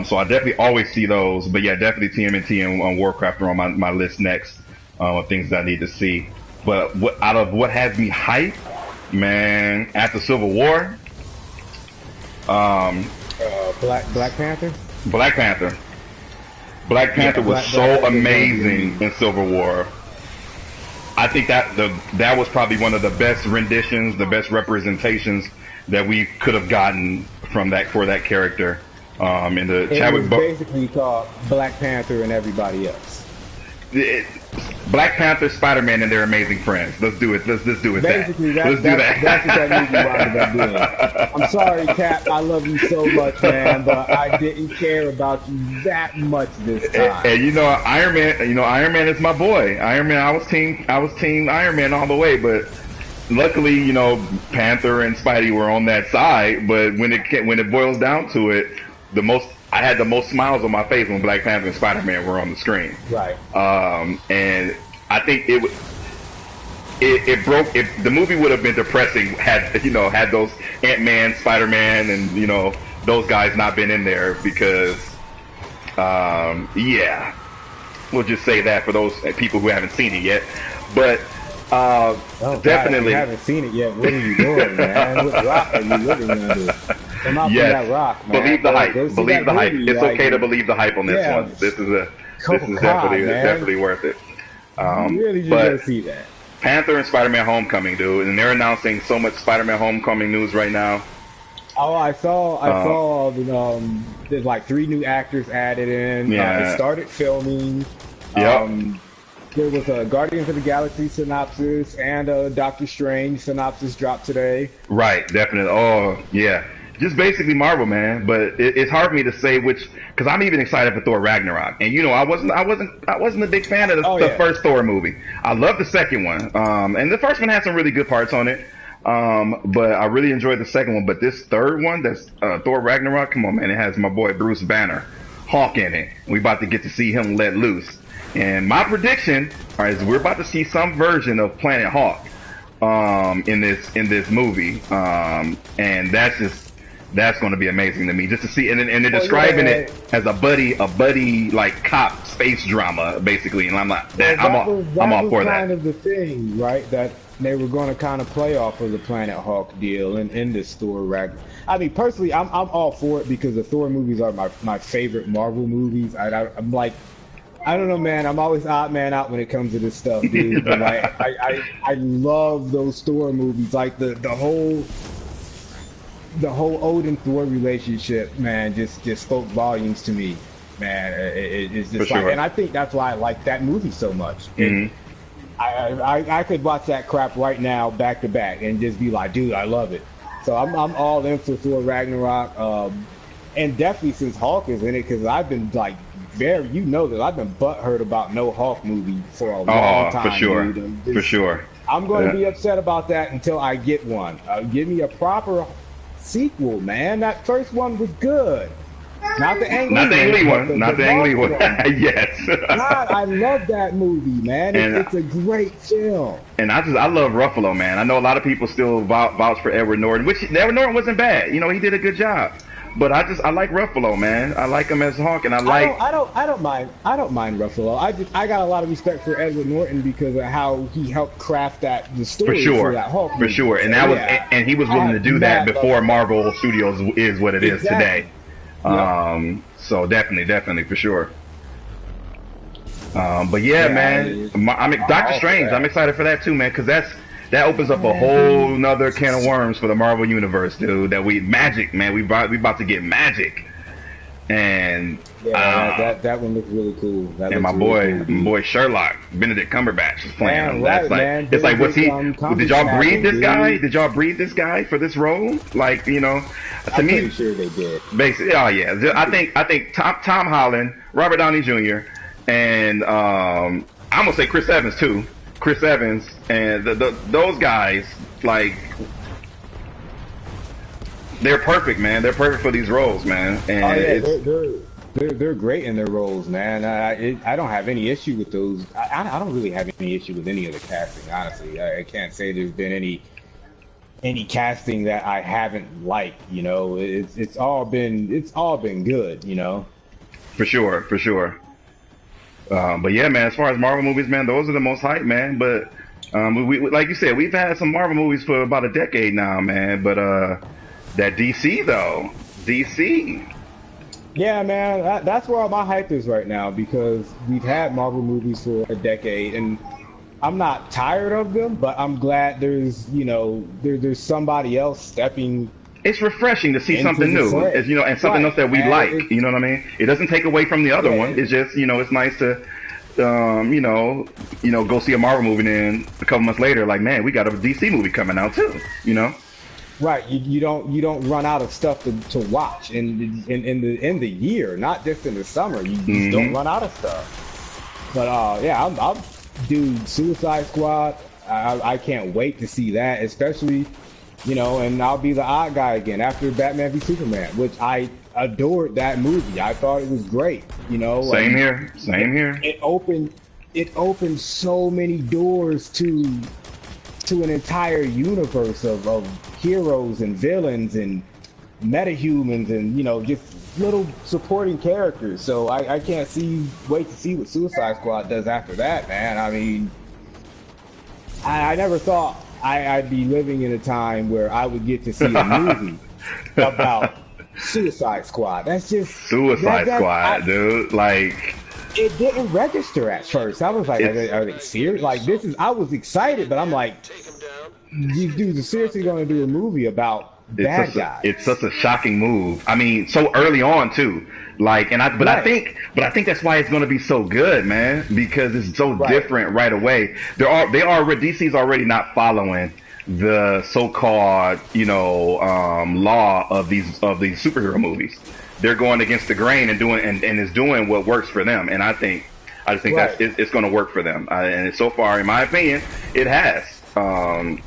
So I definitely always see those. But yeah, definitely TMNT and Warcraft are on my list next of things that I need to see. But out of what has me hyped, man, after Civil War, Black Panther. Black Panther was so amazing in Civil War. I think that was probably one of the best renditions, the best representations that we could have gotten for that character. In the Chadwick basically called Black Panther and everybody else. Black Panther, Spider-Man, and their amazing friends. Let's do it. Let's do it. Basically, that's what that movie wound up doing. I'm sorry, Cap. I love you so much, man, but I didn't care about you that much this time. And you know, Iron Man. You know, Iron Man is my boy. Iron Man. I was team Iron Man all the way, but luckily, you know, Panther and Spidey were on that side. But when it boils down to it, I had the most smiles on my face when Black Panther and Spider-Man were on the screen. Right. And I think if the movie would have been depressing had those Ant-Man, Spider-Man, and, you know, those guys not been in there because, yeah, we'll just say that for those people who haven't seen it yet. But, definitely. If you haven't seen it yet, what are you doing, man? What rock are you living under? Come out from that rock, man. Believe the hype. Believe the hype. It's okay to believe the hype on this one. This is definitely worth it. You really just gotta see that. Panther and Spider-Man Homecoming, dude, and they're announcing so much Spider-Man Homecoming news right now. Oh, I saw there's like 3 new actors added in. It started filming. There was a Guardians of the Galaxy synopsis and a Doctor Strange synopsis dropped today. Right, definitely. Oh, yeah. Just basically Marvel, man. But it's hard for me to say which, because I'm even excited for Thor Ragnarok. And you know, I wasn't a big fan of the first Thor movie. I love the second one. And the first one had some really good parts on it. But I really enjoyed the second one. But this third one, that's Thor Ragnarok. Come on, man! It has my boy Bruce Banner, Hawk in it. We about to get to see him let loose. And my prediction is we're about to see some version of Planet Hawk in this movie. And that's going to be amazing to me just to see. And they're describing it as a buddy like cop space drama basically. And I'm like, I'm all for that. Kind of the thing, right? That they were going to kind of play off of the Planet Hawk deal in this Thor Ragnarok. I mean, personally, I'm all for it because the Thor movies are my favorite Marvel movies. I'm like, I don't know, man. I'm always odd man out when it comes to this stuff, dude. But I love those Thor movies. Like the whole Odin Thor relationship, man, just spoke volumes to me, man. It's just like, and I think that's why I like that movie so much. Mm-hmm. I could watch that crap right now, back to back, and just be like, dude, I love it. So I'm all in for Thor Ragnarok, and definitely since Hulk is in it, because I've been like you know that I've been butthurt about no Hulk movie for a long time. For sure. I'm going to be upset about that until I get one. Give me a proper sequel, man. That first one was good. Not the Ang Lee one. Not the Ang Lee one. Yes. God, I love that movie, man. It's a great film. And I love Ruffalo, man. I know a lot of people still vouch for Edward Norton, which Edward Norton wasn't bad. You know, he did a good job. But I like Ruffalo, man. I like him as Hawk, and I don't mind Ruffalo. I got a lot of respect for Edward Norton because of how he helped craft the story for that Hawk movie. For sure. And and he was willing to do that before Marvel Studios is what it is today. So definitely for sure. But yeah, man, Doctor Strange. I'm excited for that too, man, because that opens up a whole nother can of worms for the Marvel Universe, dude. Magic, man. We about to get magic. And that one looks really cool. And my boy Sherlock, Benedict Cumberbatch is playing him. That's like, it's like, what's he? Did y'all breed this guy? Did y'all breed this guy for this role? Like, you know, to me, I'm pretty sure they did. Basically, oh yeah. I think Tom Holland, Robert Downey Jr., and I'm gonna say Chris Evans too. Chris Evans and those guys, like, they're perfect, man. They're perfect for these roles, man. And they're great in their roles, man. I don't have any issue with those. I don't really have any issue with any of the casting, honestly. I can't say there's been any casting that I haven't liked. You know, it's all been good. You know. For sure, for sure. But yeah, man, as far as Marvel movies, man, those are the most hype, man. But like you said, we've had some Marvel movies for about a decade now, man. But that DC though, DC. Yeah, man, that's where all my hype is right now because we've had Marvel movies for a decade, and I'm not tired of them, but I'm glad there's there's somebody else stepping. It's refreshing to see something new, and something else that we like. You know what I mean? It doesn't take away from the other one. It's just, it's nice to, go see a Marvel movie, and then a couple months later, like, man, we got a DC movie coming out too. You know? Right. You don't run out of stuff to watch in the year, not just in the summer. You just don't run out of stuff. But yeah, dude, Suicide Squad. I can't wait to see that, especially. And I'll be the odd guy again after Batman v Superman, which I adored that movie. I thought it was great. Same here. Same here. It opened so many doors to an entire universe of heroes and villains and metahumans and just little supporting characters. So I can't wait to see what Suicide Squad does after that, man. I mean, I never thought I'd be living in a time where I would get to see a movie about Suicide Squad. That's just Suicide Squad, dude. Like, it didn't register at first. I was like, are they serious? Like, I was excited, but I'm like, these dudes are seriously going to do a movie about bad guys. It's such a shocking move. I mean, so early on too. Like, I think that's why it's going to be so good, man, because it's so different right away. DC's already not following the so-called, law of these superhero movies. They're going against the grain and is doing what works for them. And I just think that it's going to work for them. And so far, in my opinion, it has.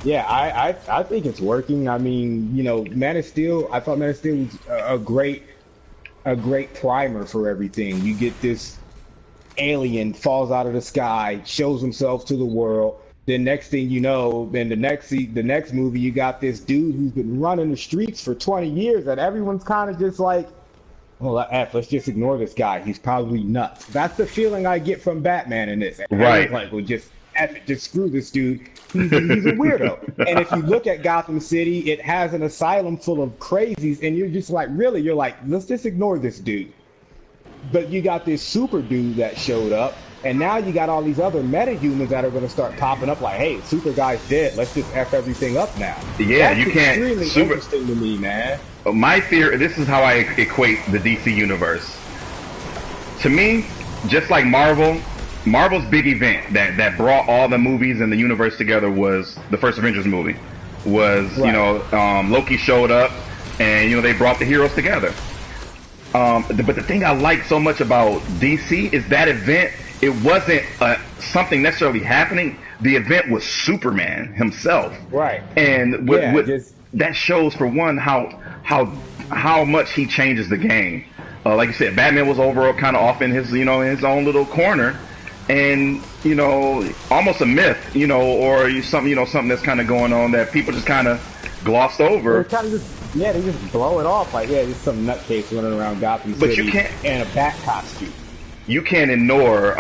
Yeah, I think it's working. I mean, Man of Steel. I thought Man of Steel was a great primer for everything. You get this alien falls out of the sky, shows himself to the world. Then next thing you know, in the next movie, you got this dude who's been running the streets for 20 years, and everyone's kind of just like, well, let's just ignore this guy. He's probably nuts. That's the feeling I get from Batman in this. Right. Like, well, just screw this dude. He's a weirdo. And if you look at Gotham City, it has an asylum full of crazies, and you're just like, really? You're like, let's just ignore this dude. But you got this super dude that showed up, and now you got all these other metahumans that are going to start popping up like, hey, super guy's dead. Let's just F everything up now. Yeah, That's you can't. Extremely interesting to me, man. My theory, this is how I equate the DC universe. To me, just like Marvel's big event that brought all the movies and the universe together was the first Avengers movie. Loki showed up, and they brought the heroes together. But the thing I like so much about DC is that event. It wasn't something necessarily happening. The event was Superman himself. Right. And that shows, for one, how much he changes the game. Like you said, Batman was overall kind of off in his in his own little corner, and almost a myth, or something that's kind of going on that people just kind of glossed over. They just blow it off like, just some nutcase running around Gotham City, but you can't, in a bat costume. You can't ignore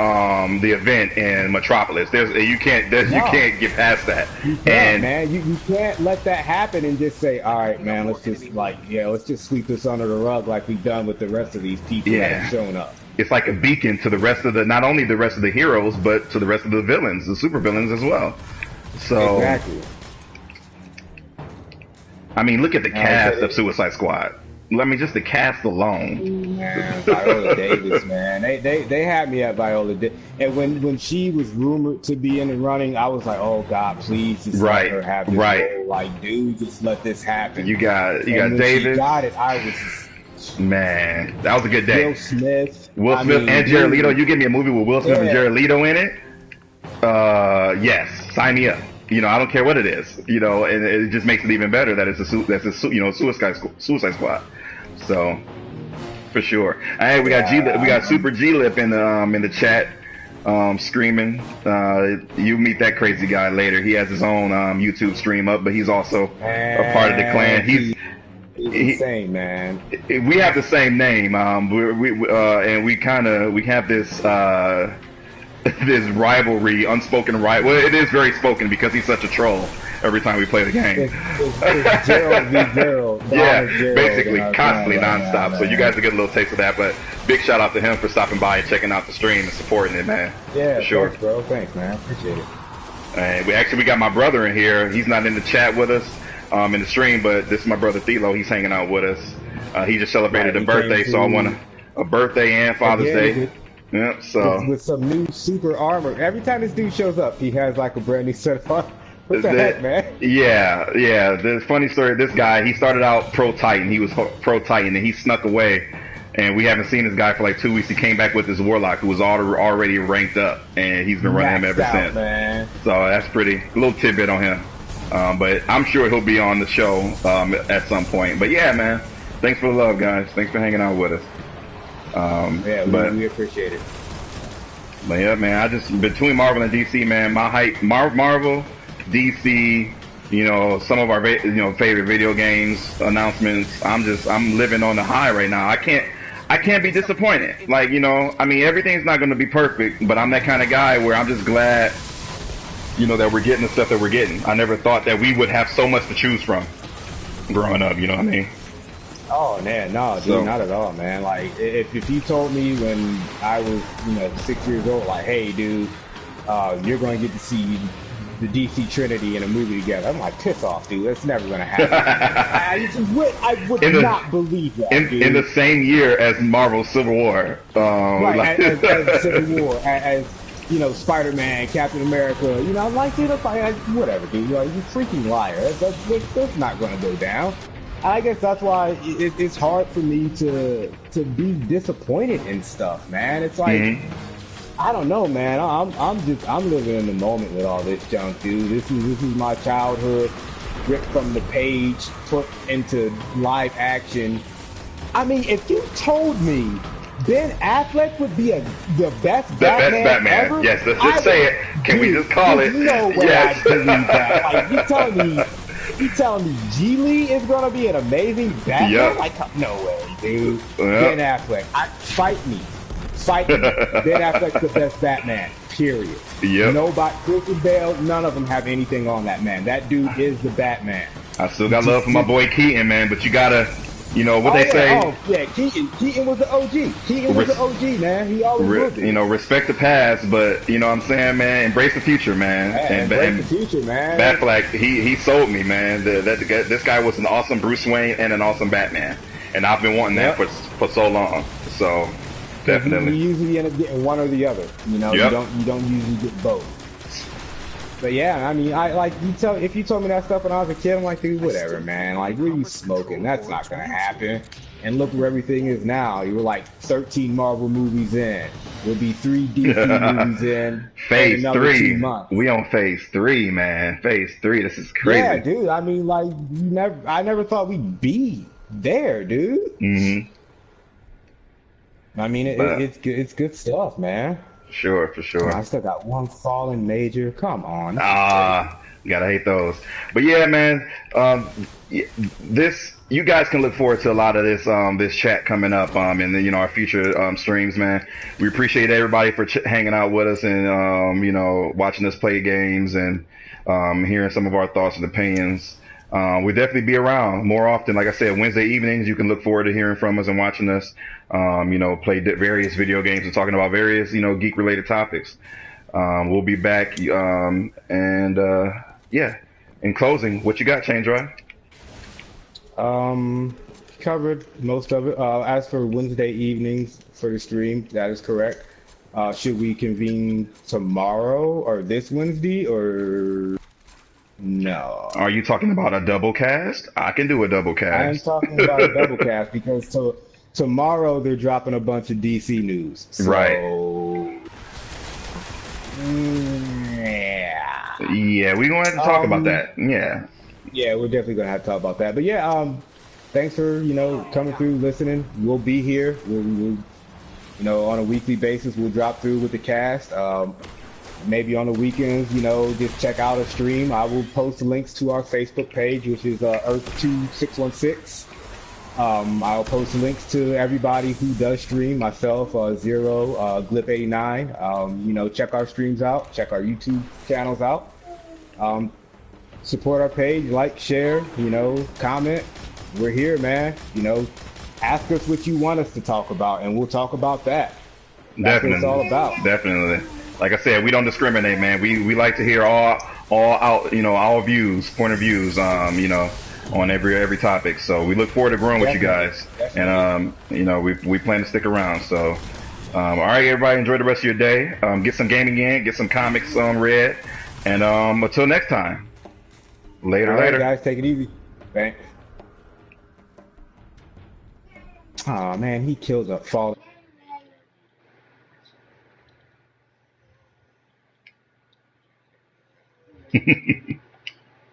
the event in Metropolis. You can't get past that. You can't, man. You can't let that happen and just say, all right, man, let's just sweep this under the rug like we've done with the rest of these people that have shown up. It's like a beacon to the rest of not only the rest of the heroes, but to the rest of the villains, the super villains as well. So exactly. I mean, look at the cast of Suicide Squad. I mean, just the cast alone. Man, Viola Davis, man. They had me at Viola Davis. And when she was rumored to be in the running, I was like, oh, God, please just let her have this role. Like, dude, just let this happen. You got Davis. She got it, I was... Man, that was a good day. Will Smith and Jared Leto. You give me a movie with Will Smith and Jared Leto in it? Yes, sign me up. I don't care what it is. And it just makes it even better that it's Suicide Squad. So, for sure. Hey, we got Super G-Lip in the chat. streaming. You meet that crazy guy later. He has his own YouTube stream up, but he's also a part of the clan. He's insane, man. We have the same name, and we have this this rivalry, unspoken right. Well, it is very spoken because he's such a troll. Every time we play the game, it's Gerald v. Gerald. Yeah, basically, constantly, nonstop. So you guys will get a little taste of that. But big shout out to him for stopping by and checking out the stream and supporting it, man. Yeah, for sure, thanks, bro. Thanks, man. Appreciate it. And we got my brother in here. He's not in the chat with us, in the stream, but this is my brother Thilo. He's hanging out with us. He just celebrated a birthday, so I want a birthday and Father's Day. Yeah, so with some new super armor. Every time this dude shows up, he has like a brand new set of armor. What the heck, man? Yeah. The funny story, this guy, he started out Pro Titan. He was Pro Titan, and he snuck away. And we haven't seen this guy for like 2 weeks. He came back with his Warlock, who was already ranked up. And he's been running him ever since. Man. So that's a little tidbit on him. But I'm sure he'll be on the show at some point. But yeah, man. Thanks for the love, guys. Thanks for hanging out with us. We appreciate it. But yeah, man, between Marvel and DC, man, my hype, Marvel, DC, some of our favorite video games announcements. I'm living on the high right now. I can't be disappointed. Like, everything's not going to be perfect, but I'm that kind of guy where I'm just glad, that we're getting the stuff that we're getting. I never thought that we would have so much to choose from growing up. You know what I mean? Oh man, no, dude, not at all, man. Like, if you told me when I was, 6 years old, like, hey, dude, you're going to get to see the DC Trinity in a movie together, I'm like, piss off, dude. That's never going to happen. I would not believe that, dude. In the same year as Marvel's Civil War. Right, as Civil War, as Spider-Man, Captain America, I'm like, dude, whatever, dude. You're a freaking liar. That's not going to go down. I guess that's why it's hard for me to be disappointed in stuff, man. It's like, I don't know, man. I'm living in the moment with all this junk, dude. This is my childhood, ripped from the page, put into live action. I mean, if you told me Ben Affleck would be the best Batman ever, yes, let's just say it. Can we just call it? No way, yes. I believe that. Like, you telling me Geely is gonna be an amazing Batman? Yep. Like, no way, dude. Yep. Ben Affleck, fight me. Ben Affleck's the best Batman. Period. Yep. Nobody, Christian Bale, none of them have anything on that man. That dude is the Batman. I still got love for my boy Keaton, man, but you gotta, what they say. Oh yeah, Keaton was the OG. Keaton was the OG, man. He always was. Respect the past, but what I'm saying, man, embrace the future, man. Embrace the future, man. Batfleck, he sold me, man. This guy was an awesome Bruce Wayne and an awesome Batman, and I've been wanting that for so long. So definitely, you usually end up getting one or the other. You don't usually get both. But yeah, I mean, if you told me that stuff when I was a kid, I'm like, dude, whatever, man. Like, what are you smoking? That's not gonna happen. And look where everything is now. You were like 13 Marvel movies in. We'll be 3 DC movies in. Phase 3. 2 months. We on Phase 3, man. Phase 3. This is crazy. Yeah, dude. I mean, like, I never thought we'd be there, dude. I mean, it's good stuff, man. For sure. I still got one fallen major. Come on. Gotta hate those. But yeah, man, you guys can look forward to a lot of this chat coming up in our future streams, man. We appreciate everybody for hanging out with us and watching us play games and hearing some of our thoughts and opinions. We'll definitely be around more often. Like I said, Wednesday evenings, you can look forward to hearing from us and watching us, play various video games and talking about various, geek related topics. We'll be back. In closing, what you got, Chaindrive? Covered most of it. As for Wednesday evenings for the stream, that is correct. Should we convene tomorrow or this Wednesday or... No. Are you talking about a double cast? I can do a double cast. I am talking about a double cast because tomorrow they're dropping a bunch of DC news. So, right. Yeah, we're going to have to talk about that. Yeah. Yeah, we're definitely going to have to talk about that. But yeah, thanks for, coming through, listening. We'll be here. We'll You know, on a weekly basis, we'll drop through with the cast. Maybe on the weekends, you know, just check out a stream. I will post links to our Facebook page, which is Earth2616. I'll post links to everybody who does stream, myself, Xero, Glip89. You know, check our streams out, check our YouTube channels out. Support our page, like, share, you know, comment. We're here, man. You know, ask us what you want us to talk about, and we'll talk about that. That's what it's all about. Definitely. Like I said, we don't discriminate, man. We like to hear all out, you know, all views, point of views, you know, on every topic. So we look forward to growing with you guys, and you know, we plan to stick around. So, all right, everybody, enjoy the rest of your day. Get some gaming in, get some comics read, and until next time. Later, all right, later, guys. Take it easy. Thanks. Oh man, he killed a fall.